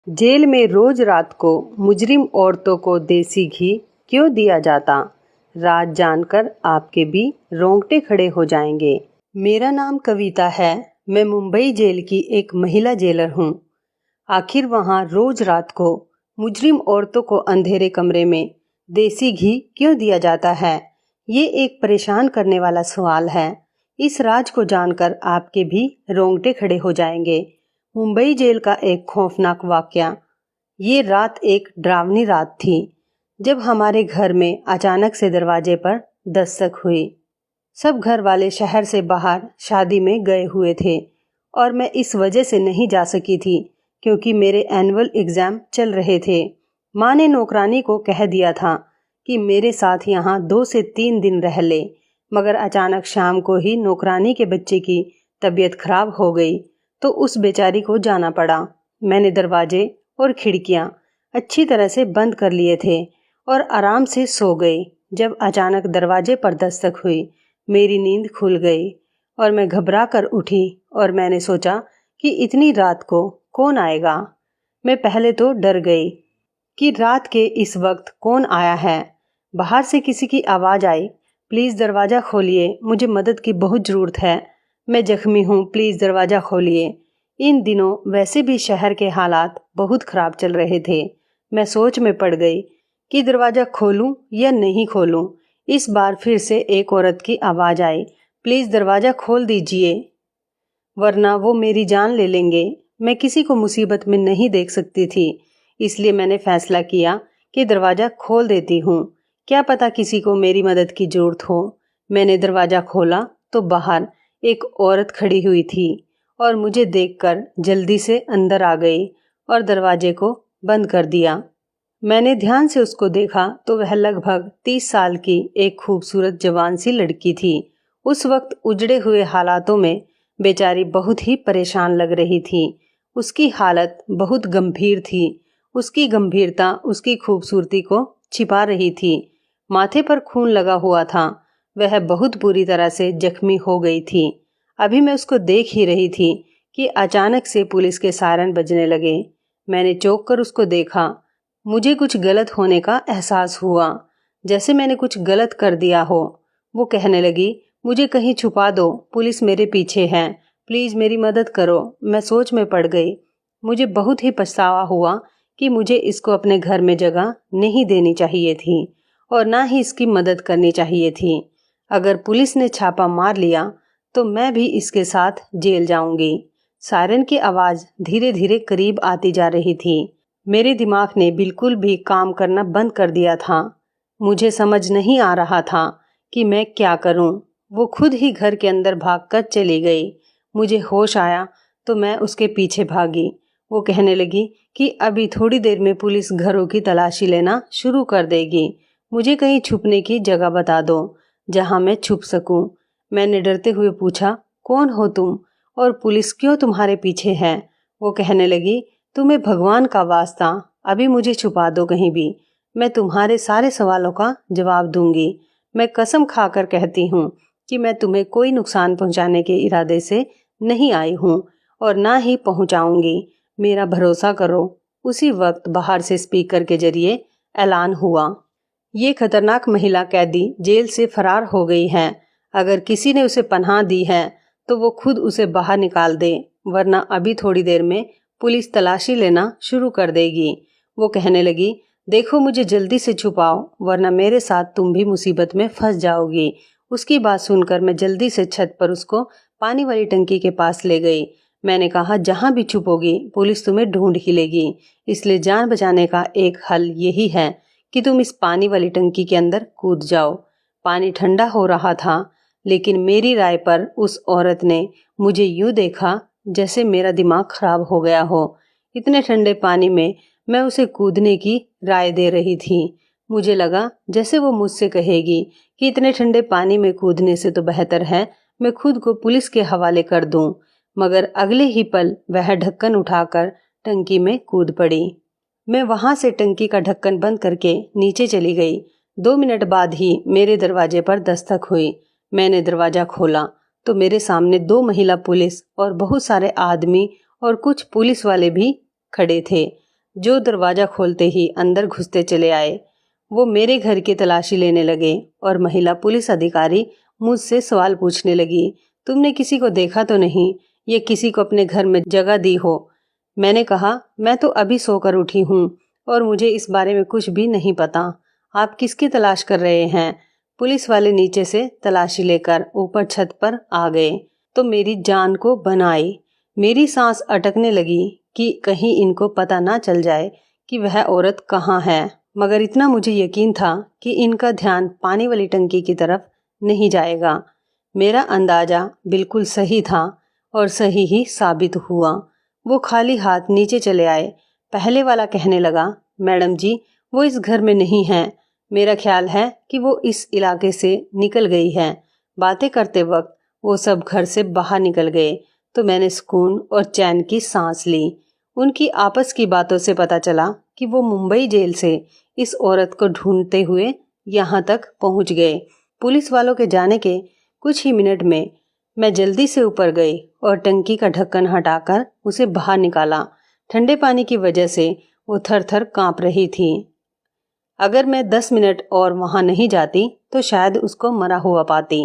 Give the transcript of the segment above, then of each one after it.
Jail में रोज रात को मुजरिम औरतों को देसी घी क्यों दिया जाता? राज जानकर आपके भी रोंगटे खड़े हो जाएंगे। मेरा नाम कविता है। मैं मुंबई जेल की एक महिला जेलर हूँ। आखिर वहाँ रोज रात को मुजरिम औरतों को अंधेरे कमरे में देसी घी क्यों दिया जाता है? ये एक परेशान करने वाला सवाल है। इस राज को जानकर आपके भी रोंगटे खड़े हो जाएंगे। मुंबई जेल का एक खौफनाक वाकया। ये रात एक डरावनी रात थी जब हमारे घर में अचानक से दरवाजे पर दस्तक हुई। सब घर वाले शहर से बाहर शादी में गए हुए थे और मैं इस वजह से नहीं जा सकी थी क्योंकि मेरे एनुअल एग्जाम चल रहे थे। माँ ने नौकरानी को कह दिया था कि मेरे साथ यहाँ 2 से 3 दिन रह ले, मगर अचानक शाम को ही नौकरानी के बच्चे की तबीयत खराब हो गई तो उस बेचारी को जाना पड़ा। मैंने दरवाजे और खिड़कियाँ अच्छी तरह से बंद कर लिए थे और आराम से सो गई। जब अचानक दरवाजे पर दस्तक हुई, मेरी नींद खुल गई और मैं घबरा कर उठी और मैंने सोचा कि इतनी रात को कौन आएगा। मैं पहले तो डर गई कि रात के इस वक्त कौन आया है। बाहर से किसी की आवाज़ आई, प्लीज़ दरवाज़ा खोलिए, मुझे मदद की बहुत ज़रूरत है, मैं जख्मी हूँ, प्लीज़ दरवाज़ा खोलिए। इन दिनों वैसे भी शहर के हालात बहुत ख़राब चल रहे थे। मैं सोच में पड़ गई कि दरवाज़ा खोलूं या नहीं खोलूं। इस बार फिर से एक औरत की आवाज़ आई, प्लीज़ दरवाज़ा खोल दीजिए वरना वो मेरी जान ले लेंगे। मैं किसी को मुसीबत में नहीं देख सकती थी, इसलिए मैंने फैसला किया कि दरवाज़ा खोल देती हूँ, क्या पता किसी को मेरी मदद की ज़रूरत हो। मैंने दरवाज़ा खोला तो बाहर एक औरत खड़ी हुई थी और मुझे देखकर जल्दी से अंदर आ गई और दरवाजे को बंद कर दिया। मैंने ध्यान से उसको देखा तो वह लगभग 30 साल की एक खूबसूरत जवान सी लड़की थी। उस वक्त उजड़े हुए हालातों में बेचारी बहुत ही परेशान लग रही थी। उसकी हालत बहुत गंभीर थी। उसकी गंभीरता उसकी खूबसूरती को छिपा रही थी। माथे पर खून लगा हुआ था। वह बहुत बुरी तरह से जख्मी हो गई थी। अभी मैं उसको देख ही रही थी कि अचानक से पुलिस के सायरन बजने लगे। मैंने चौंक कर उसको देखा। मुझे कुछ गलत होने का एहसास हुआ, जैसे मैंने कुछ गलत कर दिया हो। वो कहने लगी, मुझे कहीं छुपा दो, पुलिस मेरे पीछे है, प्लीज़ मेरी मदद करो। मैं सोच में पड़ गई। मुझे बहुत ही पछतावा हुआ कि मुझे इसको अपने घर में जगह नहीं देनी चाहिए थी और ना ही इसकी मदद करनी चाहिए थी। अगर पुलिस ने छापा मार लिया तो मैं भी इसके साथ जेल जाऊंगी। सायरन की आवाज़ धीरे धीरे करीब आती जा रही थी। मेरे दिमाग ने बिल्कुल भी काम करना बंद कर दिया था। मुझे समझ नहीं आ रहा था कि मैं क्या करूं। वो खुद ही घर के अंदर भागकर चली गई। मुझे होश आया तो मैं उसके पीछे भागी। वो कहने लगी कि अभी थोड़ी देर में पुलिस घरों की तलाशी लेना शुरू कर देगी। मुझे कहीं छुपने की जगह बता दो जहां मैं छुप सकूं। मैंने डरते हुए पूछा, कौन हो तुम और पुलिस क्यों तुम्हारे पीछे है? वो कहने लगी, तुम्हें भगवान का वास्ता, अभी मुझे छुपा दो कहीं भी, मैं तुम्हारे सारे सवालों का जवाब दूंगी। मैं कसम खाकर कहती हूँ कि मैं तुम्हें कोई नुकसान पहुँचाने के इरादे से नहीं आई हूँ और ना ही पहुँचाऊंगी। मेरा भरोसा करो। उसी वक्त बाहर से स्पीकर के जरिए ऐलान हुआ, ये खतरनाक महिला कैदी जेल से फरार हो गई है। अगर किसी ने उसे पनाह दी है तो वो खुद उसे बाहर निकाल दे, वरना अभी थोड़ी देर में पुलिस तलाशी लेना शुरू कर देगी। वो कहने लगी, देखो मुझे जल्दी से छुपाओ वरना मेरे साथ तुम भी मुसीबत में फंस जाओगी। उसकी बात सुनकर मैं जल्दी से छत पर उसको पानी वाली टंकी के पास ले गई। मैंने कहा, जहाँ भी छुपोगी पुलिस तुम्हें ढूंढ ही लेगी, इसलिए जान बचाने का एक हल यही है कि तुम इस पानी वाली टंकी के अंदर कूद जाओ। पानी ठंडा हो रहा था, लेकिन मेरी राय पर उस औरत ने मुझे यूं देखा जैसे मेरा दिमाग खराब हो गया हो। इतने ठंडे पानी में मैं उसे कूदने की राय दे रही थी। मुझे लगा जैसे वो मुझसे कहेगी कि इतने ठंडे पानी में कूदने से तो बेहतर है मैं खुद को पुलिस के हवाले कर दूं। मगर अगले ही पल वह ढक्कन उठाकर टंकी में कूद पड़ी। मैं वहां से टंकी का ढक्कन बंद करके नीचे चली गई। 2 मिनट बाद ही मेरे दरवाजे पर दस्तक हुई। मैंने दरवाजा खोला तो मेरे सामने 2 महिला पुलिस और बहुत सारे आदमी और कुछ पुलिस वाले भी खड़े थे। जो दरवाज़ा खोलते ही अंदर घुसते चले आए। वो मेरे घर की तलाशी लेने लगे और महिला पुलिस अधिकारी मुझसे सवाल पूछने लगी, तुमने किसी को देखा तो नहीं, ये किसी को अपने घर में जगह दी हो? मैंने कहा, मैं तो अभी सोकर उठी हूँ और मुझे इस बारे में कुछ भी नहीं पता। आप किसकी तलाश कर रहे हैं? पुलिस वाले नीचे से तलाशी लेकर ऊपर छत पर आ गए तो मेरी जान को बनाई। मेरी सांस अटकने लगी कि कहीं इनको पता ना चल जाए कि वह औरत कहाँ है, मगर इतना मुझे यकीन था कि इनका ध्यान पानी वाली टंकी की तरफ नहीं जाएगा। मेरा अंदाजा बिल्कुल सही था और सही ही साबित हुआ। वो खाली हाथ नीचे चले आए। पहले वाला कहने लगा, मैडम जी, वो इस घर में नहीं है। मेरा ख्याल है कि वो इस इलाके से निकल गई है। बातें करते वक्त वो सब घर से बाहर निकल गए तो मैंने सुकून और चैन की सांस ली। उनकी आपस की बातों से पता चला कि वो मुंबई जेल से इस औरत को ढूंढते हुए यहाँ तक पहुँच गए। पुलिस वालों के जाने के कुछ ही मिनट में मैं जल्दी से ऊपर गई और टंकी का ढक्कन हटाकर उसे बाहर निकाला। ठंडे पानी की वजह से वो थर-थर कांप रही थी। अगर मैं 10 मिनट और वहां नहीं जाती तो शायद उसको मरा हुआ पाती।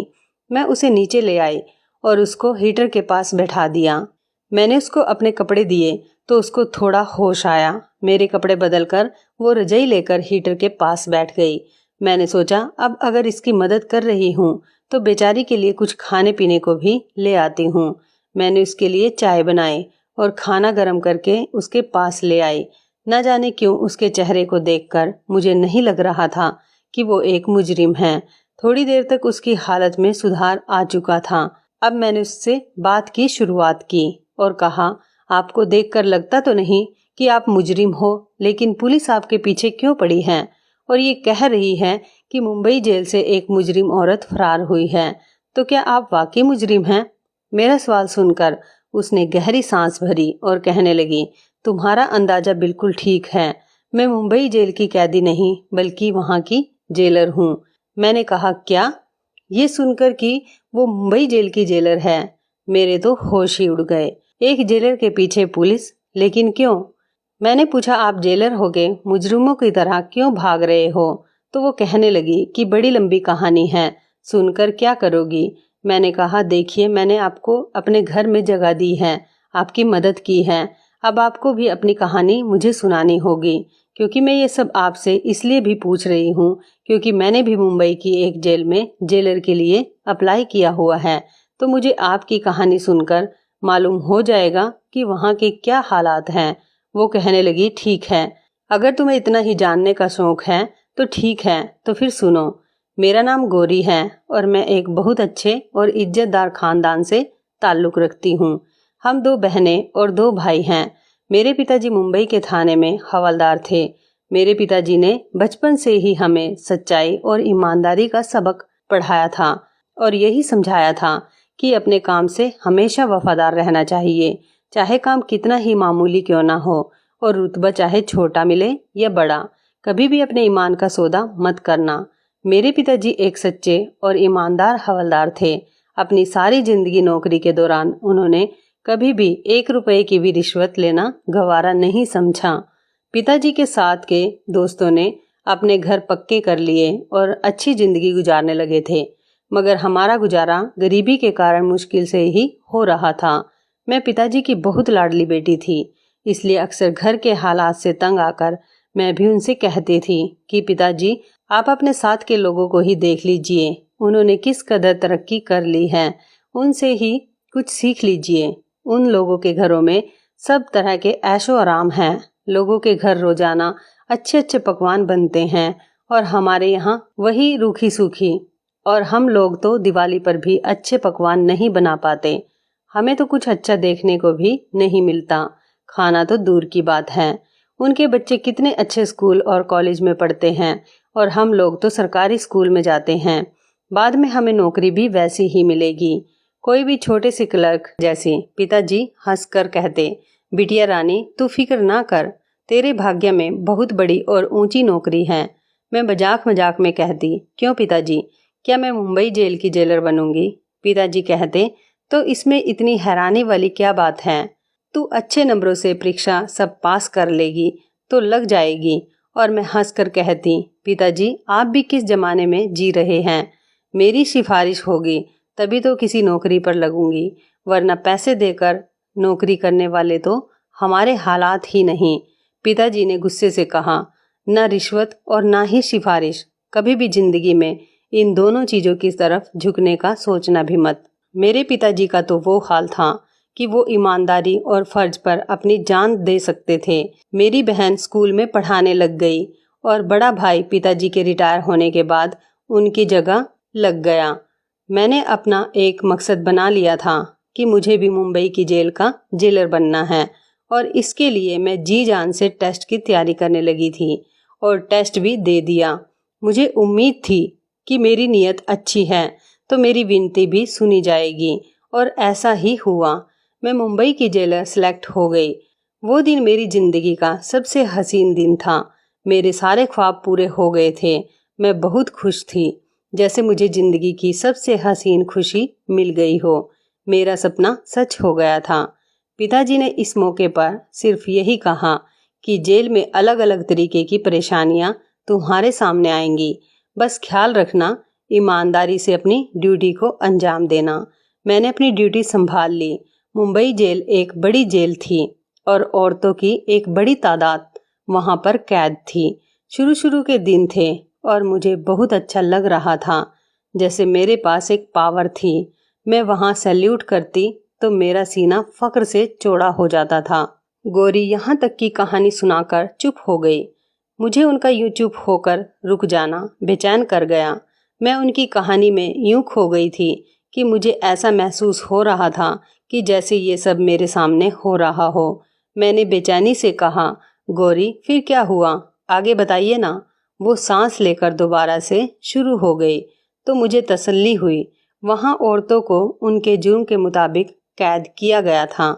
मैं उसे नीचे ले आई और उसको हीटर के पास बैठा दिया। मैंने उसको अपने कपड़े दिए तो उसको थोड़ा होश आया। मेरे कपड़े बदलकर वो रजाई लेकर हीटर के पास बैठ गई। मैंने सोचा, अब अगर इसकी मदद कर रही हूँ तो बेचारी के लिए कुछ खाने पीने को भी ले आती हूँ। मैंने उसके लिए चाय बनाई और खाना गर्म करके उसके पास ले आई। न जाने क्यों उसके चेहरे को देखकर मुझे नहीं लग रहा था कि वो एक मुजरिम है। थोड़ी देर तक उसकी हालत में सुधार आ चुका था। अब मैंने उससे बात की शुरुआत की और कहा, आपको देखकर लगता तो नहीं कि आप मुजरिम हो, लेकिन पुलिस आपके पीछे क्यों पड़ी है और ये कह रही है कि मुंबई जेल से एक मुजरिम औरत फरार हुई है, तो क्या आप वाकई मुजरिम हैं? मेरा सवाल सुनकर उसने गहरी सांस भरी और कहने लगी, तुम्हारा अंदाजा बिल्कुल ठीक है। मैं मुंबई जेल की कैदी नहीं बल्कि वहाँ की जेलर हूँ। मैंने कहा, क्या? ये सुनकर कि वो मुंबई जेल की जेलर है, मेरे तो होश ही उड़ गए। एक जेलर के पीछे पुलिस, लेकिन क्यों? मैंने पूछा, आप जेलर होके मुजरिमों की तरह क्यों भाग रहे हो? तो वो कहने लगी कि बड़ी लंबी कहानी है, सुनकर क्या करोगी? मैंने कहा, देखिए, मैंने आपको अपने घर में जगह दी है, आपकी मदद की है। अब आपको भी अपनी कहानी मुझे सुनानी होगी, क्योंकि मैं ये सब आपसे इसलिए भी पूछ रही हूँ क्योंकि मैंने भी मुंबई की एक जेल में जेलर के लिए अप्लाई किया हुआ है। तो मुझे आपकी कहानी सुनकर मालूम हो जाएगा कि वहाँ के क्या हालात हैं। वो कहने लगी, ठीक है, अगर तुम्हें इतना ही जानने का शौक है तो ठीक है, तो फिर सुनो। मेरा नाम गौरी है और मैं एक बहुत अच्छे और इज्जतदार खानदान से ताल्लुक़ रखती हूँ। हम 2 बहनें और 2 भाई हैं। मेरे पिताजी मुंबई के थाने में हवलदार थे। मेरे पिताजी ने बचपन से ही हमें सच्चाई और ईमानदारी का सबक पढ़ाया था और यही समझाया था कि अपने काम से हमेशा वफादार रहना चाहिए, चाहे काम कितना ही मामूली क्यों ना हो और रुतबा चाहे छोटा मिले या बड़ा। कभी भी अपने ईमान का सौदा मत करना। मेरे पिताजी एक सच्चे और ईमानदार हवलदार थे। अपनी सारी जिंदगी नौकरी के दौरान उन्होंने कभी भी 1 रुपए की भी रिश्वत लेना गवारा नहीं समझा। पिताजी के साथ के दोस्तों ने अपने घर पक्के कर लिए और अच्छी जिंदगी गुजारने लगे थे, मगर हमारा गुजारा गरीबी के कारण मुश्किल से ही हो रहा था। मैं पिताजी की बहुत लाडली बेटी थी, इसलिए अक्सर घर के हालात से तंग आकर मैं भी उनसे कहती थी कि पिताजी, आप अपने साथ के लोगों को ही देख लीजिए, उन्होंने किस कदर तरक्की कर ली है, उनसे ही कुछ सीख लीजिए। उन लोगों के घरों में सब तरह के ऐशो आराम हैं। लोगों के घर रोजाना अच्छे अच्छे पकवान बनते हैं और हमारे यहाँ वही रूखी सूखी, और हम लोग तो दिवाली पर भी अच्छे पकवान नहीं बना पाते। हमें तो कुछ अच्छा देखने को भी नहीं मिलता, खाना तो दूर की बात है। उनके बच्चे कितने अच्छे स्कूल और कॉलेज में पढ़ते हैं और हम लोग तो सरकारी स्कूल में जाते हैं। बाद में हमें नौकरी भी वैसी ही मिलेगी, कोई भी छोटे से क्लर्क जैसी। पिताजी हंसकर कहते, बिटिया रानी, तू फिक्र ना कर, तेरे भाग्य में बहुत बड़ी और ऊंची नौकरी है। मैं मजाक मजाक में कहती, क्यों पिताजी, क्या मैं मुंबई जेल की जेलर बनूंगी? पिताजी कहते, तो इसमें इतनी हैरानी वाली क्या बात है? तू अच्छे नंबरों से परीक्षा सब पास कर लेगी तो लग जाएगी। और मैं हंसकर कहती, पिताजी आप भी किस जमाने में जी रहे हैं। मेरी सिफारिश होगी तभी तो किसी नौकरी पर लगूंगी, वरना पैसे देकर नौकरी करने वाले तो हमारे हालात ही नहीं। पिताजी ने गुस्से से कहा, न रिश्वत और ना ही सिफारिश, कभी भी जिंदगी में इन दोनों चीजों की तरफ झुकने का सोचना भी मत। मेरे पिताजी का तो वो हाल था कि वो ईमानदारी और फर्ज पर अपनी जान दे सकते थे। मेरी बहन स्कूल में पढ़ाने लग गई और बड़ा भाई पिताजी के रिटायर होने के बाद उनकी जगह लग गया। मैंने अपना एक मकसद बना लिया था कि मुझे भी मुंबई की जेल का जेलर बनना है, और इसके लिए मैं जी जान से टेस्ट की तैयारी करने लगी थी और टेस्ट भी दे दिया। मुझे उम्मीद थी कि मेरी नीयत अच्छी है तो मेरी विनती भी सुनी जाएगी, और ऐसा ही हुआ। मैं मुंबई की जेलर सेलेक्ट हो गई। वो दिन मेरी जिंदगी का सबसे हसीन दिन था। मेरे सारे ख्वाब पूरे हो गए थे। मैं बहुत खुश थी, जैसे मुझे जिंदगी की सबसे हसीन खुशी मिल गई हो। मेरा सपना सच हो गया था। पिताजी ने इस मौके पर सिर्फ यही कहा कि जेल में अलग अलग तरीके की परेशानियां तुम्हारे सामने आएंगी, बस ख्याल रखना, ईमानदारी से अपनी ड्यूटी को अंजाम देना। मैंने अपनी ड्यूटी संभाल ली। मुंबई जेल एक बड़ी जेल थी और औरतों की एक बड़ी तादाद वहां पर कैद थी। शुरू शुरू के दिन थे और मुझे बहुत अच्छा लग रहा था, जैसे मेरे पास एक पावर थी। मैं वहां सैल्यूट करती तो मेरा सीना फक्र से चौड़ा हो जाता था। गौरी यहाँ तक की कहानी सुनाकर चुप हो गई। मुझे उनका यूं चुप होकर रुक जाना बेचैन कर गया। मैं उनकी कहानी में यूं खो गई थी कि मुझे ऐसा महसूस हो रहा था कि जैसे ये सब मेरे सामने हो रहा हो। मैंने बेचैनी से कहा, गौरी फिर क्या हुआ, आगे बताइए ना। वो सांस लेकर दोबारा से शुरू हो गई तो मुझे तसल्ली हुई। वहाँ औरतों को उनके जुर्म के मुताबिक कैद किया गया था।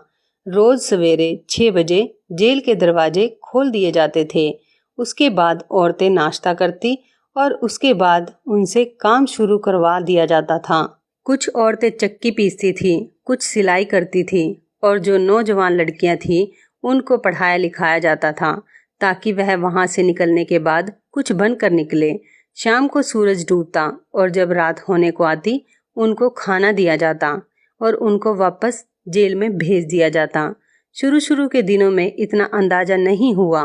रोज सवेरे 6 बजे जेल के दरवाजे खोल दिए जाते थे। उसके बाद औरतें नाश्ता करती और उसके बाद उनसे काम शुरू करवा दिया जाता था। कुछ औरतें चक्की पीसती थी, कुछ सिलाई करती थी, और जो नौजवान लड़कियां थीं उनको पढ़ाया लिखाया जाता था ताकि वह वहां से निकलने के बाद कुछ बनकर निकले। शाम को सूरज डूबता और जब रात होने को आती उनको खाना दिया जाता और उनको वापस जेल में भेज दिया जाता। शुरू शुरू के दिनों में इतना अंदाजा नहीं हुआ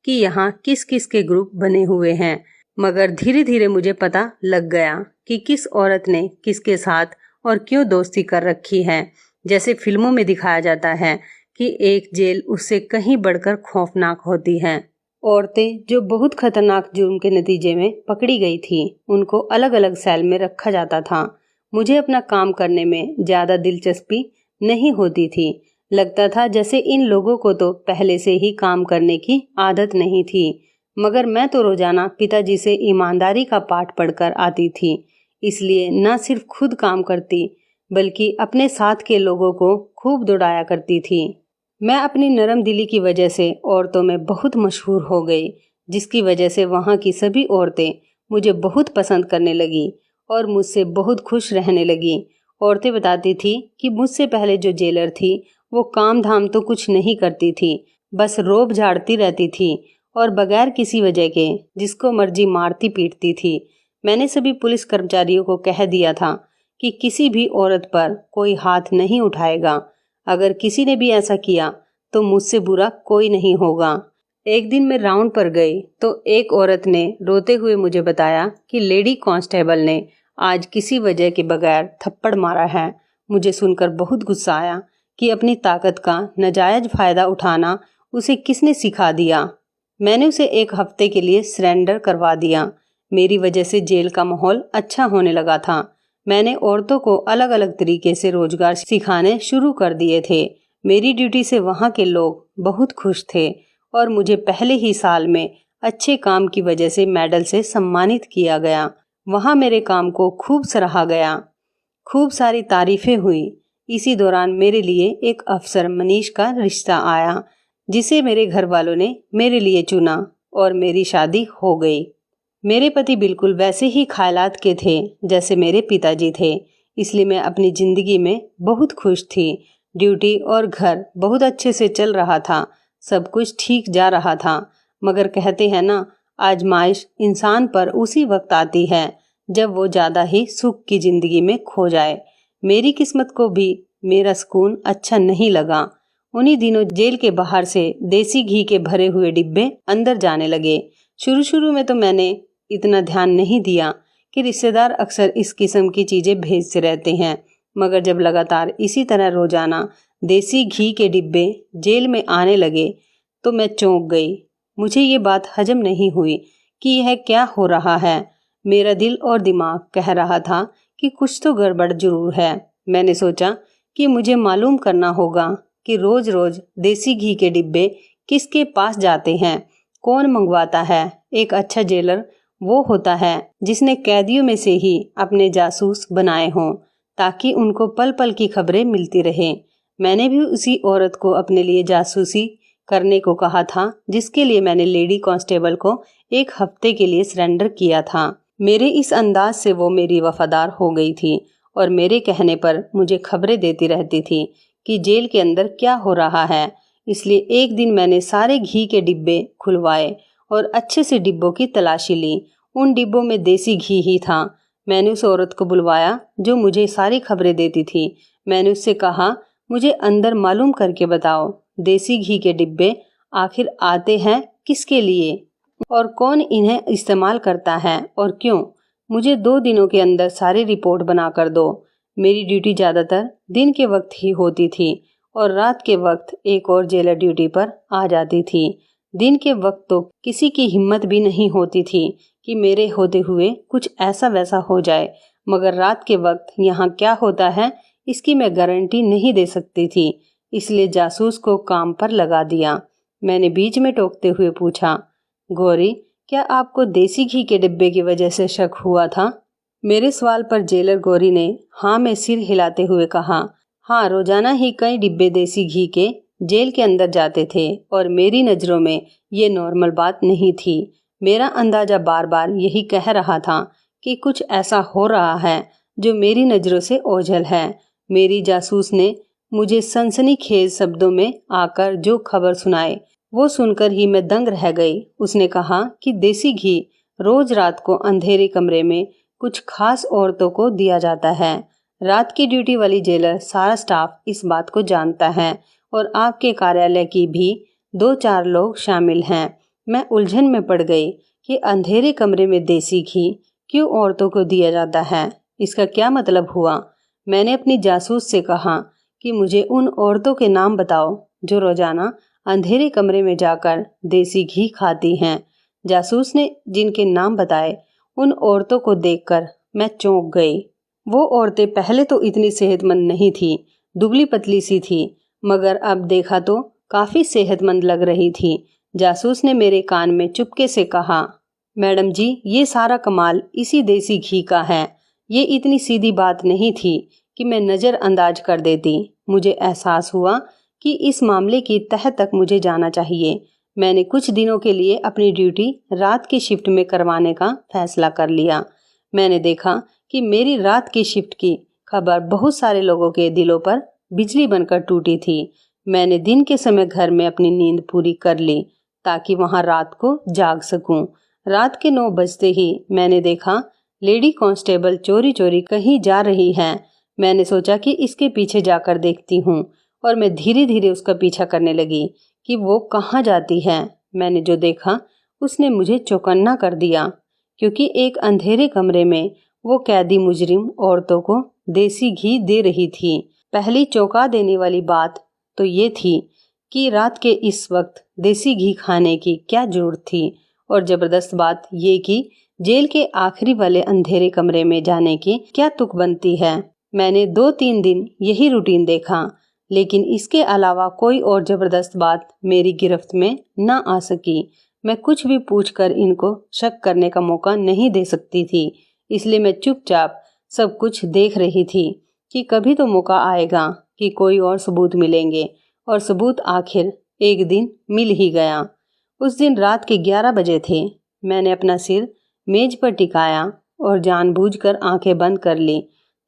कि यहाँ किस किस के ग्रुप बने हुए हैं, मगर धीरे धीरे मुझे पता लग गया कि किस औरत ने किसके साथ और क्यों दोस्ती कर रखी है। जैसे फिल्मों में दिखाया जाता है कि एक जेल उससे कहीं बढ़कर खौफनाक होती है। औरतें जो बहुत खतरनाक जुर्म के नतीजे में पकड़ी गई थी उनको अलग अलग सेल में रखा जाता था। मुझे अपना काम करने में ज्यादा दिलचस्पी नहीं होती थी। लगता था जैसे इन लोगों को तो पहले से ही काम करने की आदत नहीं थी, मगर मैं तो रोजाना पिताजी से ईमानदारी का पाठ पढ़कर आती थी, इसलिए न सिर्फ खुद काम करती बल्कि अपने साथ के लोगों को खूब दौड़ाया करती थी। मैं अपनी नरम दिली की वजह से औरतों में बहुत मशहूर हो गई, जिसकी वजह से वहाँ की सभी औरतें मुझे बहुत पसंद करने लगी और मुझसे बहुत खुश रहने लगी। औरतें बताती थी कि मुझसे पहले जो जेलर थी वो काम धाम तो कुछ नहीं करती थी, बस रोब झाड़ती रहती थी और बगैर किसी वजह के जिसको मर्जी मारती पीटती थी। मैंने सभी पुलिस कर्मचारियों को कह दिया था कि किसी भी औरत पर कोई हाथ नहीं उठाएगा। अगर किसी ने भी ऐसा किया तो मुझसे बुरा कोई नहीं होगा। एक दिन मैं राउंड पर गई तो एक औरत ने रोते हुए मुझे बताया कि लेडी कांस्टेबल ने आज किसी वजह के बगैर थप्पड़ मारा है। मुझे सुनकर बहुत गुस्सा आया कि अपनी ताकत का नाजायज फायदा उठाना उसे किसने सिखा दिया। मैंने उसे 1 हफ्ते के लिए सरेंडर करवा दिया। मेरी वजह से जेल का माहौल अच्छा होने लगा था। मैंने औरतों को अलग अलग तरीके से रोजगार सिखाने शुरू कर दिए थे। मेरी ड्यूटी से वहाँ के लोग बहुत खुश थे और मुझे पहले ही साल में अच्छे काम की वजह से मेडल से सम्मानित किया गया। वहाँ मेरे काम को खूब सराहा गया, खूब सारी तारीफें हुई। इसी दौरान मेरे लिए एक अफसर मनीष का रिश्ता आया, जिसे मेरे घर वालों ने मेरे लिए चुना और मेरी शादी हो गई। मेरे पति बिल्कुल वैसे ही ख्यालात के थे जैसे मेरे पिताजी थे, इसलिए मैं अपनी ज़िंदगी में बहुत खुश थी। ड्यूटी और घर बहुत अच्छे से चल रहा था, सब कुछ ठीक जा रहा था। मगर कहते हैं ना, आजमाइश इंसान पर उसी वक्त आती है जब वो ज़्यादा ही सुख की ज़िंदगी में खो जाए। मेरी किस्मत को भी मेरा सुकून अच्छा नहीं लगा। उन्हीं दिनों जेल के बाहर से देसी घी के भरे हुए डिब्बे अंदर जाने लगे। शुरू शुरू में तो मैंने इतना ध्यान नहीं दिया कि रिश्तेदार अक्सर इस किस्म की चीज़ें भेजते रहते हैं, मगर जब लगातार इसी तरह रोजाना देसी घी के डिब्बे जेल में आने लगे तो मैं चौंक गई। मुझे ये बात हजम नहीं हुई कि यह क्या हो रहा है। मेरा दिल और दिमाग कह रहा था कि कुछ तो गड़बड़ जरूर है। मैंने सोचा कि मुझे मालूम करना होगा कि रोज रोज देसी घी के डिब्बे किसके पास जाते हैं, कौन मंगवाता है। एक अच्छा जेलर वो होता है जिसने कैदियों में से ही अपने जासूस बनाए हों, ताकि उनको पल पल की खबरें मिलती रहें। मैंने भी उसी औरत को अपने लिए जासूसी करने को कहा था, जिसके लिए मैंने लेडी कांस्टेबल को एक हफ्ते के लिए सरेंडर किया था। मेरे इस अंदाज से वो मेरी वफादार हो गई थी और मेरे कहने पर मुझे खबरें देती रहती थी कि जेल के अंदर क्या हो रहा है। इसलिए एक दिन मैंने सारे घी के डिब्बे खुलवाए और अच्छे से डिब्बों की तलाशी ली। उन डिब्बों में देसी घी ही था। मैंने उस औरत को बुलवाया जो मुझे सारी खबरें देती थी। मैंने उससे कहा, मुझे अंदर मालूम करके बताओ, देसी घी के डिब्बे आखिर आते हैं किसके लिए और कौन इन्हें इस्तेमाल करता है और क्यों। मुझे 2 दिनों के अंदर सारी रिपोर्ट बना कर दो। मेरी ड्यूटी ज़्यादातर दिन के वक्त ही होती थी और रात के वक्त एक और जेलर ड्यूटी पर आ जाती थी। दिन के वक्त तो किसी की हिम्मत भी नहीं होती थी कि मेरे होते हुए कुछ ऐसा वैसा हो जाए, मगर रात के वक्त यहाँ क्या होता है इसकी मैं गारंटी नहीं दे सकती थी। इसलिए जासूस को काम पर लगा दिया। मैंने बीच में टोकते हुए पूछा, गौरी, क्या आपको देसी घी के डिब्बे की वजह से शक हुआ था? मेरे सवाल पर जेलर गौरी ने हाँ में सिर हिलाते हुए कहा, हाँ, रोजाना ही कई डिब्बे देसी घी के जेल के अंदर जाते थे और मेरी नज़रों में ये नॉर्मल बात नहीं थी। मेरा अंदाजा बार बार यही कह रहा था कि कुछ ऐसा हो रहा है जो मेरी नज़रों से ओझल है। मेरी जासूस ने मुझे सनसनीखेज शब्दों में आकर जो खबर सुनाए वो सुनकर ही मैं दंग रह गई। उसने कहा कि देसी घी रोज रात को अंधेरे कमरे में कुछ खास औरतों को दिया जाता है। रात की ड्यूटी वाली जेलर सारा स्टाफ इस बात को जानता है और आपके कार्यालय की भी 2-4 लोग शामिल हैं। मैं उलझन में पड़ गई कि अंधेरे कमरे में देसी घी क्यों औरतों को दिया जाता है, इसका क्या मतलब हुआ। मैंने अपनी जासूस से कहा कि मुझे उन औरतों के नाम बताओ जो रोजाना अंधेरे कमरे में जाकर देसी घी खाती हैं। जासूस ने जिनके नाम बताए उन औरतों को देखकर मैं चौंक गई। वो औरतें पहले तो इतनी सेहतमंद नहीं थी, दुबली पतली सी थी, मगर अब देखा तो काफी सेहतमंद लग रही थी। जासूस ने मेरे कान में चुपके से कहा, मैडम जी, ये सारा कमाल इसी देसी घी का है। ये इतनी सीधी बात नहीं थी कि मैं नज़रअंदाज कर देती। मुझे एहसास हुआ कि इस मामले की तह तक मुझे जाना चाहिए। मैंने कुछ दिनों के लिए अपनी ड्यूटी रात की शिफ्ट में करवाने का फैसला कर लिया। मैंने देखा कि मेरी रात की शिफ्ट की खबर बहुत सारे लोगों के दिलों पर बिजली बनकर टूटी थी। मैंने दिन के समय घर में अपनी नींद पूरी कर ली ताकि वहां रात को जाग सकूं। रात के 9 बजते ही मैंने देखा लेडी कांस्टेबल चोरी चोरी कहीं जा रही है। मैंने सोचा कि इसके पीछे जाकर देखती हूँ और मैं धीरे धीरे उसका पीछा करने लगी कि वो कहाँ जाती है। मैंने जो देखा उसने मुझे चौकन्ना कर दिया, क्योंकि एक अंधेरे कमरे में वो कैदी मुजरिम औरतों को देसी घी दे रही थी। पहली चौंका देने वाली बात तो ये थी कि रात के इस वक्त देसी घी खाने की क्या जरूरत थी, और जबरदस्त बात ये कि जेल के आखिरी वाले अंधेरे कमरे में जाने की क्या तुक बनती है। मैंने 2-3 दिन यही रूटीन देखा, लेकिन इसके अलावा कोई और जबरदस्त बात मेरी गिरफ्त में न आ सकी। मैं कुछ भी पूछकर इनको शक करने का मौका नहीं दे सकती थी, इसलिए मैं चुपचाप सब कुछ देख रही थी कि कभी तो मौका आएगा कि कोई और सबूत मिलेंगे, और सबूत आखिर एक दिन मिल ही गया। उस दिन रात के 11 बजे थे। मैंने अपना सिर मेज पर टिकाया और जानबूझकर आंखें बंद कर ली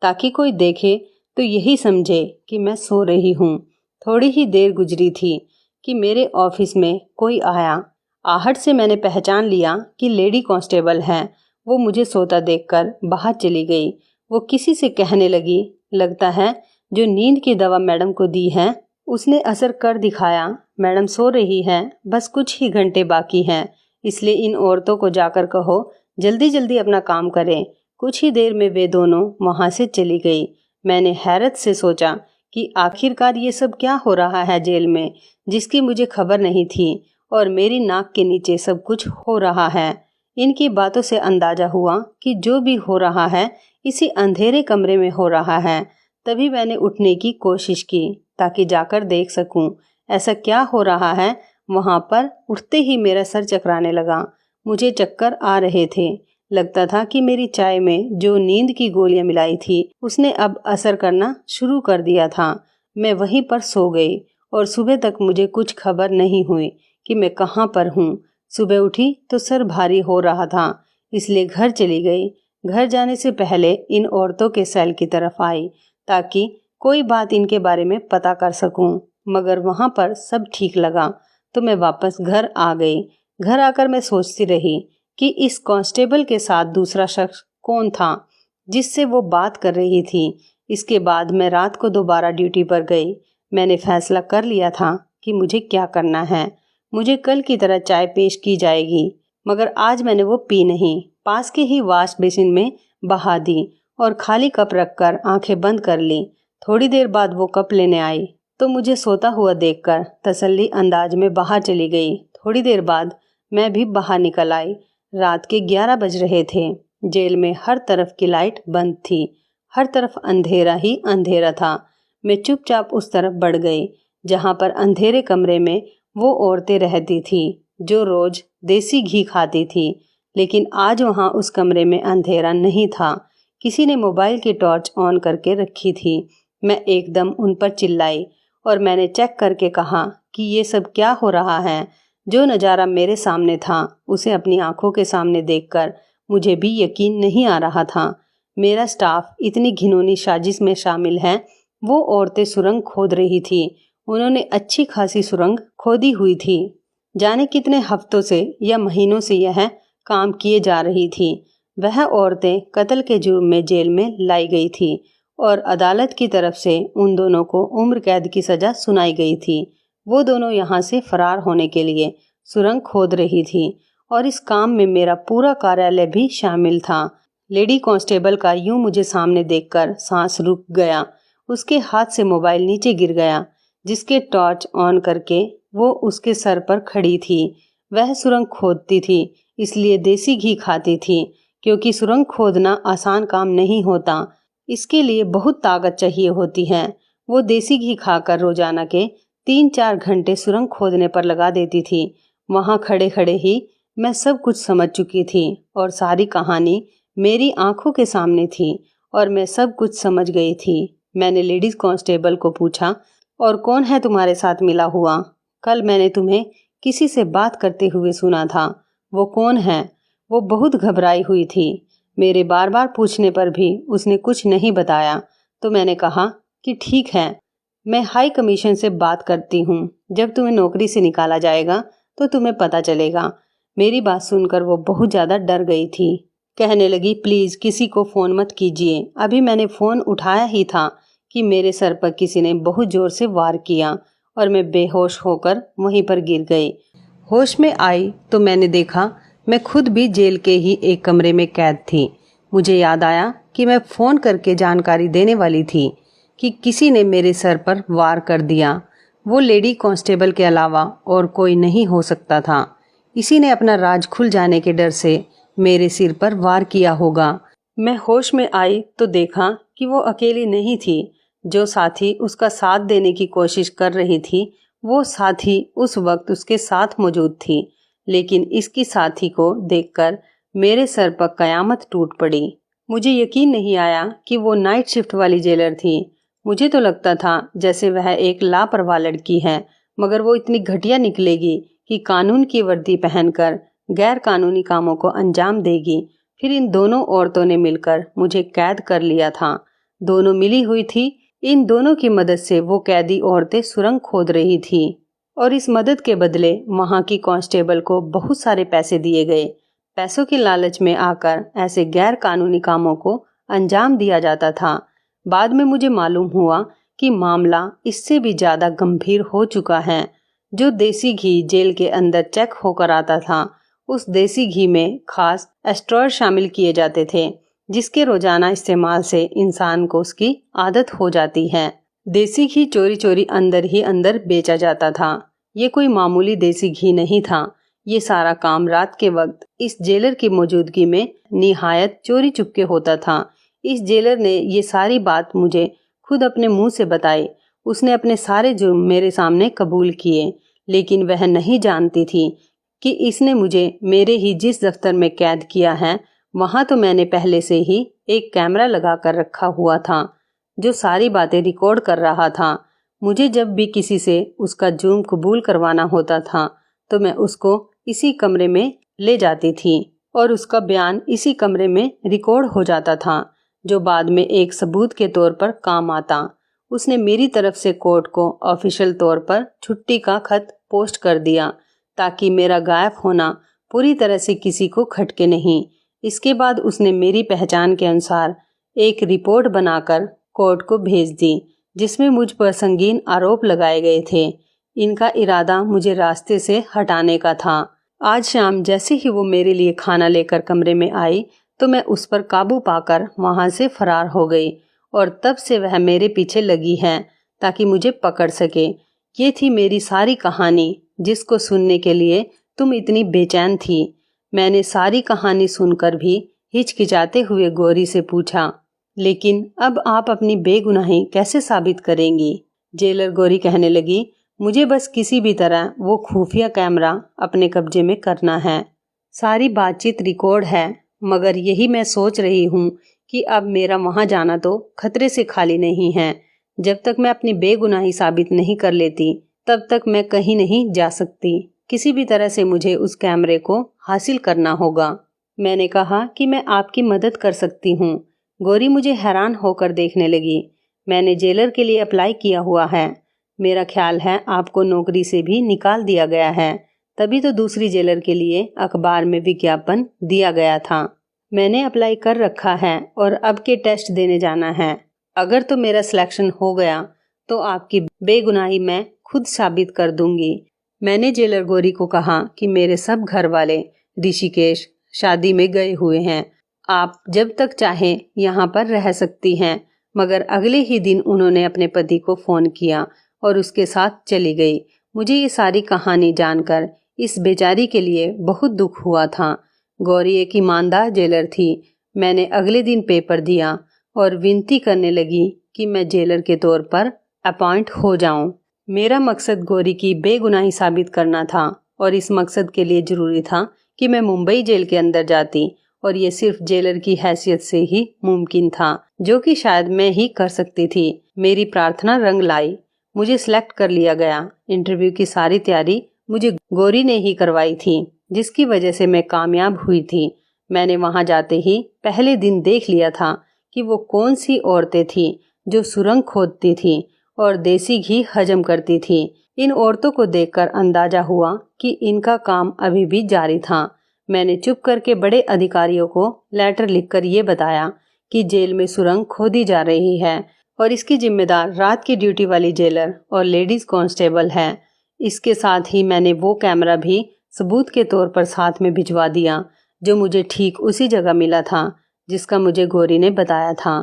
ताकि कोई देखे तो यही समझे कि मैं सो रही हूँ। थोड़ी ही देर गुजरी थी कि मेरे ऑफिस में कोई आया। आहट से मैंने पहचान लिया कि लेडी कांस्टेबल हैं। वो मुझे सोता देखकर बाहर चली गई। वो किसी से कहने लगी, लगता है जो नींद की दवा मैडम को दी है उसने असर कर दिखाया। मैडम सो रही है, बस कुछ ही घंटे बाकी हैं, इसलिए इन औरतों को जाकर कहो जल्दी जल्दी अपना काम करें। कुछ ही देर में वे दोनों वहां से चली गई। मैंने हैरत से सोचा कि आखिरकार ये सब क्या हो रहा है जेल में, जिसकी मुझे खबर नहीं थी, और मेरी नाक के नीचे सब कुछ हो रहा है। इनकी बातों से अंदाजा हुआ कि जो भी हो रहा है इसी अंधेरे कमरे में हो रहा है। तभी मैंने उठने की कोशिश की ताकि जाकर देख सकूं ऐसा क्या हो रहा है। वहां पर उठते ही मेरा सर चकराने लगा। मुझे चक्कर आ रहे थे। लगता था कि मेरी चाय में जो नींद की गोलियां मिलाई थी उसने अब असर करना शुरू कर दिया था। मैं वहीं पर सो गई और सुबह तक मुझे कुछ खबर नहीं हुई कि मैं कहाँ पर हूँ। सुबह उठी तो सर भारी हो रहा था, इसलिए घर चली गई। घर जाने से पहले इन औरतों के सेल की तरफ आई ताकि कोई बात इनके बारे में पता कर सकूं, मगर वहां पर सब ठीक लगा तो मैं वापस घर आ गई। घर आकर मैं सोचती रही कि इस कांस्टेबल के साथ दूसरा शख्स कौन था जिससे वो बात कर रही थी। इसके बाद मैं रात को दोबारा ड्यूटी पर गई। मैंने फैसला कर लिया था कि मुझे क्या करना है। मुझे कल की तरह चाय पेश की जाएगी, मगर आज मैंने वो पी नहीं। पास के ही वॉश बेसिन में बहा दी और खाली कप रखकर आंखें बंद कर ली। थोड़ी देर बाद वो कप लेने आई तो मुझे सोता हुआ देखकर तसल्ली अंदाज में बाहर चली गई। थोड़ी देर बाद मैं भी बाहर निकल आई। रात के 11 बज रहे थे। जेल में हर तरफ की लाइट बंद थी। हर तरफ अंधेरा ही अंधेरा था। मैं चुपचाप उस तरफ बढ़ गई जहां पर अंधेरे कमरे में वो औरतें रहती थी जो रोज देसी घी खाती थी। लेकिन आज वहां उस कमरे में अंधेरा नहीं था। किसी ने मोबाइल की टॉर्च ऑन करके रखी थी। मैं एकदम उन पर चिल्लाई और मैंने चेक करके कहा कि ये सब क्या हो रहा है। जो नज़ारा मेरे सामने था उसे अपनी आंखों के सामने देखकर मुझे भी यकीन नहीं आ रहा था। मेरा स्टाफ इतनी घिनौनी साजिश में शामिल है। वो औरतें सुरंग खोद रही थी। उन्होंने अच्छी खासी सुरंग खोदी हुई थी। जाने कितने हफ्तों से या महीनों से यह काम किए जा रही थी। वह औरतें कत्ल के जुर्म में जेल में लाई गई थी और अदालत की तरफ से उन दोनों को उम्र कैद की सजा सुनाई गई थी। वो दोनों यहाँ से फरार होने के लिए सुरंग खोद रही थी और इस काम में मेरा पूरा कार्यालय भी शामिल था। लेडी कांस्टेबल का यूं मुझे सामने देखकर सांस रुक गया। उसके हाथ से मोबाइल नीचे गिर गया, जिसके टॉर्च ऑन करके वो उसके सर पर खड़ी थी। वह सुरंग खोदती थी, इसलिए देसी घी खाती थी, क्योंकि सुरंग खोदना आसान काम नहीं होता। इसके लिए बहुत ताकत चाहिए होती है। वो देसी घी खाकर रोजाना के 3-4 घंटे सुरंग खोदने पर लगा देती थी। वहां खड़े खड़े ही मैं सब कुछ समझ चुकी थी और सारी कहानी मेरी आंखों के सामने थी और मैं सब कुछ समझ गई थी। मैंने लेडीज कांस्टेबल को पूछा, और कौन है तुम्हारे साथ मिला हुआ? कल मैंने तुम्हें किसी से बात करते हुए सुना था। वो कौन है? वो बहुत घबराई हुई थी। मेरे बार बार पूछने पर भी उसने कुछ नहीं बताया। तो मैंने कहा कि ठीक है, मैं हाई कमीशन से बात करती हूँ। जब तुम्हें नौकरी से निकाला जाएगा तो तुम्हें पता चलेगा। मेरी बात सुनकर वो बहुत ज़्यादा डर गई थी। कहने लगी, प्लीज़ किसी को फ़ोन मत कीजिए। अभी मैंने फ़ोन उठाया ही था कि मेरे सर पर किसी ने बहुत ज़ोर से वार किया और मैं बेहोश होकर वहीं पर गिर गई। होश में आई तो मैंने देखा मैं खुद भी जेल के ही एक कमरे में कैद थी। मुझे याद आया कि मैं फ़ोन करके जानकारी देने वाली थी कि किसी ने मेरे सर पर वार कर दिया। वो लेडी कांस्टेबल के अलावा और कोई नहीं हो सकता था। इसी ने अपना राज खुल जाने के डर से मेरे सिर पर वार किया होगा। मैं होश में आई तो देखा कि वो अकेली नहीं थी। जो साथी उसका साथ देने की कोशिश कर रही थी वो साथी उस वक्त उसके साथ मौजूद थी। लेकिन इसकी साथी को देखकर मेरे सर पर कयामत टूट पड़ी। मुझे यकीन नहीं आया कि वो नाइट शिफ्ट वाली जेलर थी। मुझे तो लगता था जैसे वह एक लापरवाह लड़की है, मगर वो इतनी घटिया निकलेगी कि कानून की वर्दी पहनकर गैर कानूनी कामों को अंजाम देगी। फिर इन दोनों औरतों ने मिलकर मुझे कैद कर लिया था। दोनों मिली हुई थी। इन दोनों की मदद से वो कैदी औरतें सुरंग खोद रही थी। और इस मदद के बदले वहाँ की कांस्टेबल को बहुत सारे पैसे दिए गए। पैसों के लालच में आकर ऐसे गैर कानूनी कामों को अंजाम दिया जाता था। बाद में मुझे मालूम हुआ कि मामला इससे भी ज्यादा गंभीर हो चुका है। जो देसी घी जेल के अंदर चेक होकर आता था, उस देसी घी में खास एस्ट्रॉयड शामिल किए जाते थे, जिसके रोजाना इस्तेमाल से इंसान को उसकी आदत हो जाती है। देसी घी चोरी चोरी अंदर ही अंदर बेचा जाता था। ये कोई मामूली देसी घी नहीं था। ये सारा काम रात के वक्त इस जेलर की मौजूदगी में निहायत चोरी चुपके होता था। इस जेलर ने ये सारी बात मुझे खुद अपने मुंह से बताई। उसने अपने सारे जुर्म मेरे सामने कबूल किए, लेकिन वह नहीं जानती थी कि इसने मुझे मेरे ही जिस दफ्तर में कैद किया है, वहां तो मैंने पहले से ही एक कैमरा लगा कर रखा हुआ था, जो सारी बातें रिकॉर्ड कर रहा था। मुझे जब भी किसी से उसका जुर्म कबूल करवाना होता था, तो मैं उसको इसी कमरे में ले जाती थी और उसका बयान इसी कमरे में रिकॉर्ड हो जाता था, जो बाद में एक सबूत के तौर पर काम आता। उसने मेरी तरफ से कोर्ट को ऑफिशियल तौर पर छुट्टी का खत पोस्ट कर दिया, ताकि मेरा गायब होना पूरी तरह से किसी को खटके नहीं। इसके बाद उसने मेरी पहचान के अनुसार एक रिपोर्ट बनाकर कोर्ट को भेज दी, जिसमें मुझ पर संगीन आरोप लगाए गए थे। इनका इरादा मुझे रास्ते से हटाने का था। आज शाम जैसे ही वो मेरे लिए खाना लेकर कमरे में आई, तो मैं उस पर काबू पाकर वहां से फरार हो गई और तब से वह मेरे पीछे लगी है ताकि मुझे पकड़ सके। ये थी मेरी सारी कहानी, जिसको सुनने के लिए तुम इतनी बेचैन थी। मैंने सारी कहानी सुनकर भी हिचकिचाते हुए गौरी से पूछा, लेकिन अब आप अपनी बेगुनाही कैसे साबित करेंगी? जेलर गौरी कहने लगी, मुझे बस किसी भी तरह वो खुफिया कैमरा अपने कब्जे में करना है। सारी बातचीत रिकॉर्ड है, मगर यही मैं सोच रही हूँ कि अब मेरा वहाँ जाना तो खतरे से खाली नहीं है। जब तक मैं अपनी बेगुनाही साबित नहीं कर लेती, तब तक मैं कहीं नहीं जा सकती। किसी भी तरह से मुझे उस कैमरे को हासिल करना होगा। मैंने कहा कि मैं आपकी मदद कर सकती हूँ। गौरी मुझे हैरान होकर देखने लगी। मैंने जेलर के लिए अप्लाई किया हुआ है। मेरा ख्याल है आपको नौकरी से भी निकाल दिया गया है, तभी तो दूसरी जेलर के लिए अखबार में विज्ञापन दिया गया था। मैंने अप्लाई कर रखा है और अब के टेस्ट देने जाना है। अगर तो मेरा सिलेक्शन हो गया तो आपकी बेगुनाही मैं खुद साबित कर दूंगी। मैंने जेलर गौरी को कहा कि मेरे सब घर वाले ऋषिकेश शादी में गए हुए हैं। आप जब तक चाहें यहाँ पर रह सकती हैं। मगर अगले ही दिन उन्होंने अपने पति को फोन किया और उसके साथ चली गई। मुझे ये सारी कहानी जानकर इस बेचारी के लिए बहुत दुख हुआ था। गौरी एक ईमानदार जेलर थी। मैंने अगले दिन पेपर दिया और विनती करने लगी कि मैं जेलर के तौर पर अपॉइंट हो जाऊं। मेरा मकसद गौरी की बेगुनाही साबित करना था और इस मकसद के लिए जरूरी था कि मैं मुंबई जेल के अंदर जाती, और ये सिर्फ जेलर की हैसियत से ही मुमकिन था, जो कि शायद मैं ही कर सकती थी। मेरी प्रार्थना रंग लाई। मुझे सिलेक्ट कर लिया गया। इंटरव्यू की सारी तैयारी मुझे गौरी ने ही करवाई थी, जिसकी वजह से मैं कामयाब हुई थी। मैंने वहां जाते ही पहले दिन देख लिया था कि वो कौन सी औरतें थी जो सुरंग खोदती थी और देसी घी हजम करती थी। इन औरतों को देखकर अंदाजा हुआ कि इनका काम अभी भी जारी था। मैंने चुप करके बड़े अधिकारियों को लेटर लिखकर ये बताया कि जेल में सुरंग खोदी जा रही है और इसकी जिम्मेदार रात की ड्यूटी वाली जेलर और लेडीज कांस्टेबल है। इसके साथ ही मैंने वो कैमरा भी सबूत के तौर पर साथ में भिजवा दिया, जो मुझे ठीक उसी जगह मिला था जिसका मुझे गौरी ने बताया था।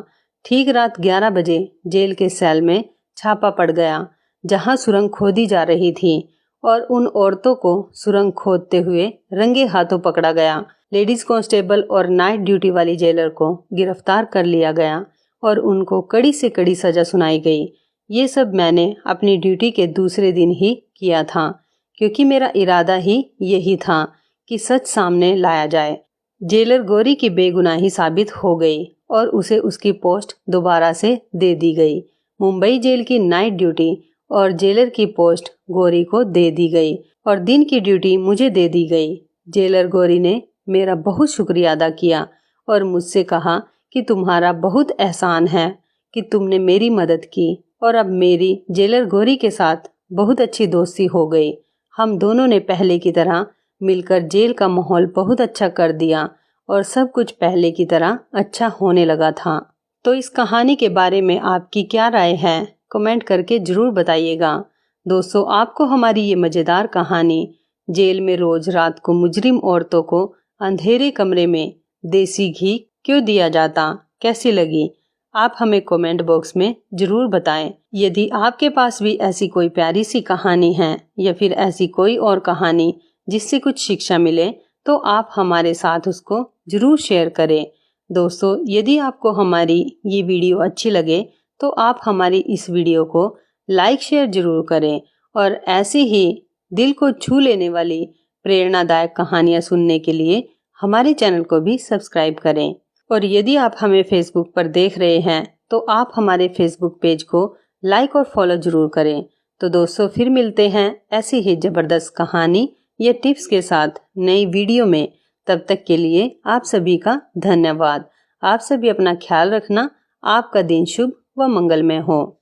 ठीक रात 11 बजे जेल के सेल में छापा पड़ गया, जहां सुरंग खोदी जा रही थी, और उन औरतों को सुरंग खोदते हुए रंगे हाथों पकड़ा गया। लेडीज कांस्टेबल और नाइट ड्यूटी वाली जेलर को गिरफ्तार कर लिया गया और उनको कड़ी से कड़ी सजा सुनाई गई। ये सब मैंने अपनी ड्यूटी के दूसरे दिन ही किया था, क्योंकि मेरा इरादा ही यही था कि सच सामने लाया जाए। जेलर गौरी की बेगुनाही साबित हो गई और उसे उसकी पोस्ट दोबारा से दे दी गई। मुंबई जेल की नाइट ड्यूटी और जेलर की पोस्ट गौरी को दे दी गई और दिन की ड्यूटी मुझे दे दी गई। जेलर गौरी ने मेरा बहुत शुक्रिया अदा किया और मुझसे कहा कि तुम्हारा बहुत एहसान है कि तुमने मेरी मदद की, और अब मेरी जेलर गौरी के साथ बहुत अच्छी दोस्ती हो गई। हम दोनों ने पहले की तरह मिलकर जेल का माहौल बहुत अच्छा कर दिया और सब कुछ पहले की तरह अच्छा होने लगा था। तो इस कहानी के बारे में आपकी क्या राय है, कमेंट करके जरूर बताइएगा। दोस्तों, आपको हमारी ये मज़ेदार कहानी जेल में रोज रात को मुजरिम औरतों को अंधेरे कमरे में देसी घी क्यों दिया जाता कैसी लगी? आप हमें कमेंट बॉक्स में जरूर बताएं। यदि आपके पास भी ऐसी कोई प्यारी सी कहानी है या फिर ऐसी कोई और कहानी जिससे कुछ शिक्षा मिले, तो आप हमारे साथ उसको जरूर शेयर करें। दोस्तों, यदि आपको हमारी ये वीडियो अच्छी लगे तो आप हमारी इस वीडियो को लाइक शेयर जरूर करें और ऐसी ही दिल को छू लेने वाली प्रेरणादायक कहानियाँ सुनने के लिए हमारे चैनल को भी सब्सक्राइब करें। और यदि आप हमें फेसबुक पर देख रहे हैं तो आप हमारे फेसबुक पेज को लाइक और फॉलो जरूर करें। तो दोस्तों, फिर मिलते हैं ऐसी ही ज़बरदस्त कहानी या टिप्स के साथ नई वीडियो में। तब तक के लिए आप सभी का धन्यवाद। आप सभी अपना ख्याल रखना। आपका दिन शुभ व मंगलमय हो।